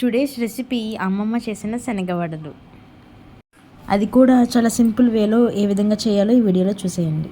Today's recipe అమ్మమ్మ చేసిన శనగవడలు. అది కూడా చాలా సింపుల్ వేలో ఏ విధంగా చేయాలో ఈ వీడియోలో చూసేయండి.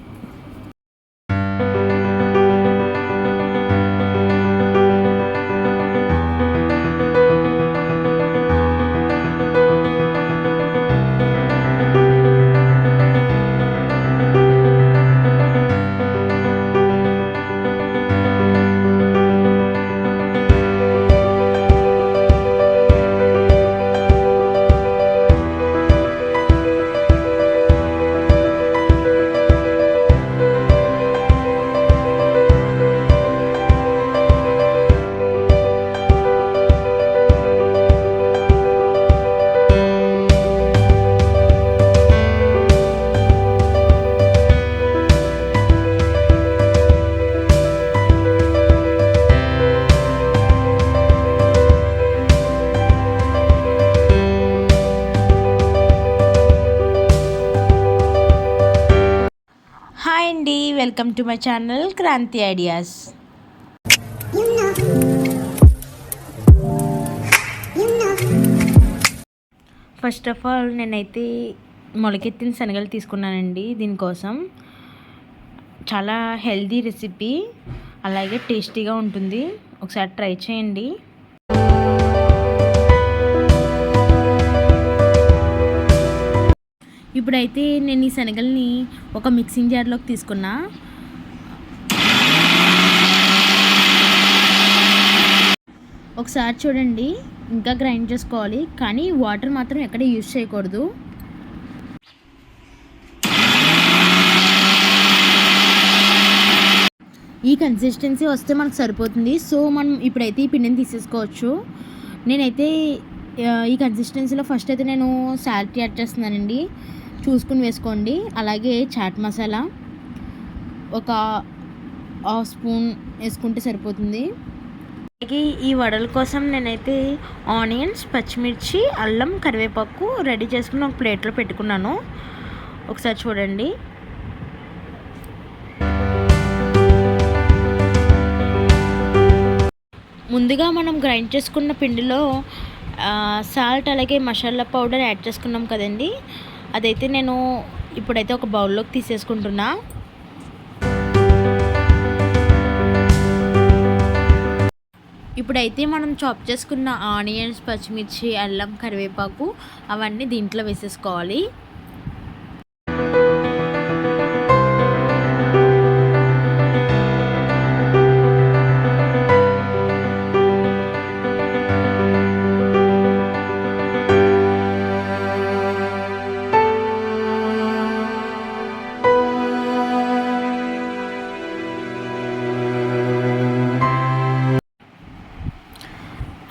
హాయ్ అండి, welcome to my channel Kranti ideas. First of all నేనైతే మొలకెత్తిన శనగలు తీసుకున్నానండి. దీనికోసం చాలా హెల్దీ రెసిపీ, అలాగే టేస్టీగా ఉంటుంది. ఒకసారి ట్రై చేయండి. ఇప్పుడైతే నేను ఈ శనగల్ని ఒక మిక్సింగ్ జార్లోకి తీసుకున్నా. ఒకసారి చూడండి, ఇంకా గ్రైండ్ చేసుకోవాలి, కానీ వాటర్ మాత్రం ఎక్కడ యూజ్ చేయకూడదు. ఈ కన్సిస్టెన్సీ వస్తే మనకు సరిపోతుంది. సో మనం ఇప్పుడైతే ఈ పిండిని తీసేసుకోవచ్చు. నేనైతే ఈ కన్సిస్టెన్సీలో ఫస్ట్ అయితే నేను సాల్ట్ యాడ్ చేస్తున్నానండి, చూసుకుని వేసుకోండి. అలాగే చాట్ మసాలా ఒక హాఫ్ స్పూన్ వేసుకుంటే సరిపోతుంది. అలాగే ఈ వడల కోసం నేనైతే ఆనియన్స్, పచ్చిమిర్చి, అల్లం, కరివేపాకు రెడీ చేసుకుని ఒక ప్లేట్లో పెట్టుకున్నాను. ఒకసారి చూడండి. ముందుగా మనం గ్రైండ్ చేసుకున్న పిండిలో సాల్ట్ అలాగే మసాలా పౌడర్ యాడ్ చేసుకున్నాం కదండి, అదైతే నేను ఇప్పుడైతే ఒక బౌల్లోకి తీసేసుకుంటున్నా. ఇప్పుడైతే మనం చాప్ చేసుకున్న ఆనియన్స్, పచ్చిమిర్చి, అల్లం, కరివేపాకు అవన్నీ దీంట్లో వేసేసుకోవాలి.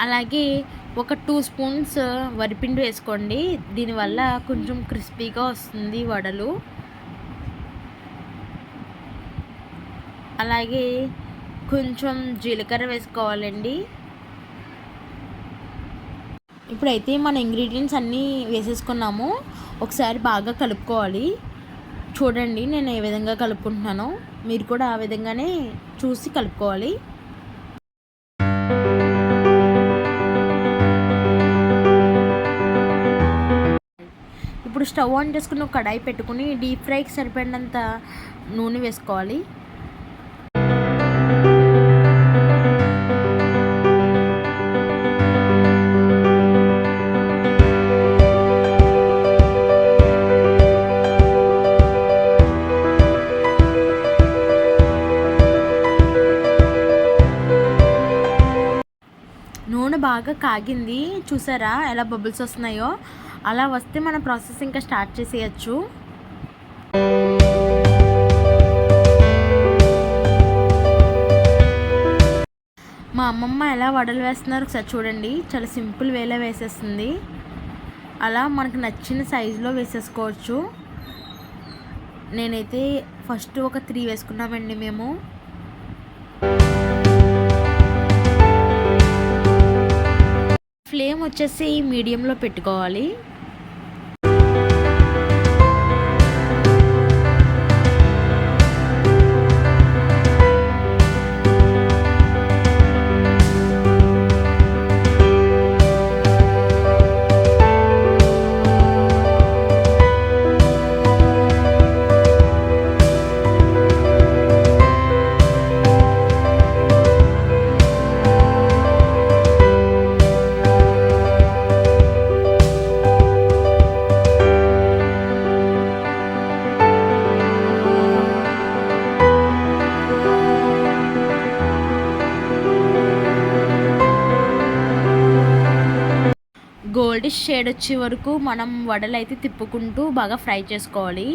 అలాగే ఒక 2 స్పూన్స్ వరిపిండి వేసుకోండి. దీనివల్ల కొంచెం క్రిస్పీగా వస్తుంది వడలు. అలాగే కొంచెం జీలకర్ర వేసుకోవాలండి. ఇప్పుడైతే మన ఇంగ్రీడియంట్స్ అన్నీ వేసేసుకున్నాము. ఒకసారి బాగా కలుపుకోవాలి. చూడండి నేను ఏ విధంగా కలుపుకుంటున్నానో, మీరు కూడా ఆ విధంగానే చూసి కలుపుకోవాలి. ఇప్పుడు స్టవ్ ఆన్ చేసుకుని ఒక కడాయి పెట్టుకుని డీప్ ఫ్రైకి సరిపడినంత నూనె వేసుకోవాలి. నూనె బాగా కాగింది, చూసారా ఎలా బబుల్స్ వస్తున్నాయో. అలా వస్తే మన ప్రాసెస్ ఇంకా స్టార్ట్ చేసేయచ్చు. మా అమ్మమ్మ ఎలా వడలు వేస్తున్నారు ఒకసారి చూడండి. చాలా సింపుల్ వేలో వేసేస్తుంది. అలా మనకు నచ్చిన సైజులో వేసేసుకోవచ్చు. నేనైతే ఫస్ట్ ఒక 3 వేసుకున్నామండి మేము. ఫ్లేమ్ వచ్చేసి మీడియంలో పెట్టుకోవాలి. గోల్డిష్ షేడ్ వచ్చే వరకు మనం వడలు అయితే తిప్పుకుంటూ బాగా ఫ్రై చేసుకోవాలి.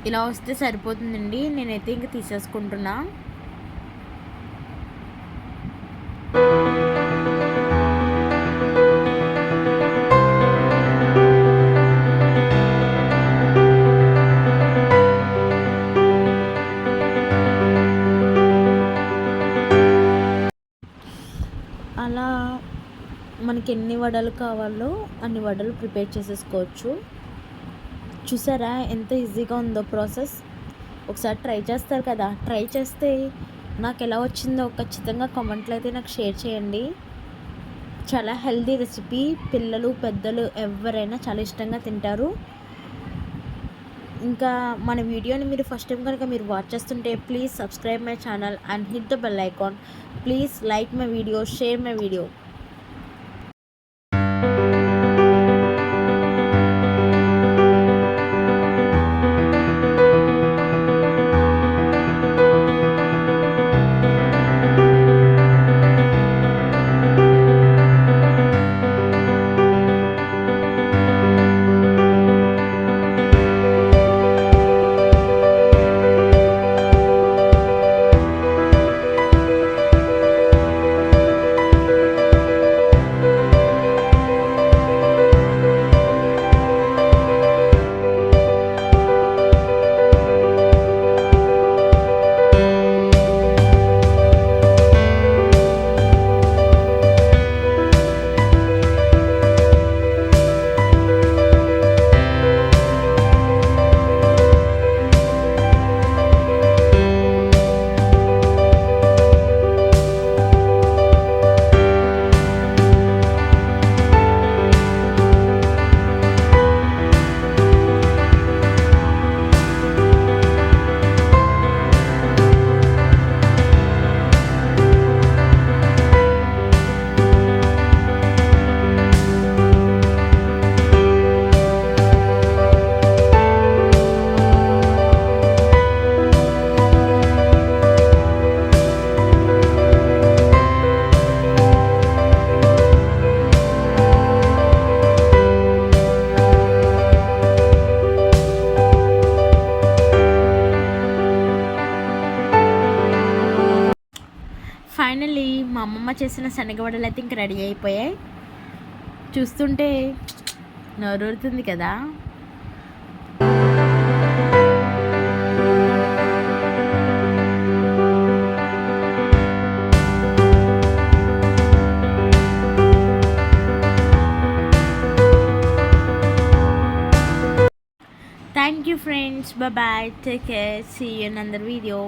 ఇలా వస్తే సరిపోతుందండి. నేనైతే ఇంక తీసేసుకుంటున్నా. అలా మనకి ఎన్ని వడలు కావాలో అన్ని వడలు ప్రిపేర్ చేసేసుకోవచ్చు. చూసారా ఎంత ఈజీగా ఉందో ప్రాసెస్. ఒకసారి ట్రై చేస్తారు కదా, ట్రై చేస్తే నాకు ఎలా వచ్చిందో ఖచ్చితంగా కామెంట్లో అయితే నాకు షేర్ చేయండి. చాలా హెల్దీ రెసిపీ, పిల్లలు పెద్దలు ఎవరైనా చాలా ఇష్టంగా తింటారు. ఇంకా మన వీడియోని మీరు ఫస్ట్ టైం కనుక మీరు వాచ్ చేస్తుంటే please subscribe my channel and hit the bell icon. Please like my video, share my video. Finally మా అమ్మమ్మ చేసిన శనగవడలు అయితే ఇంక రెడీ అయిపోయాయి. చూస్తుంటే నోరూరుతుంది కదా. Thank you friends. Bye bye. Take care. See you in another video.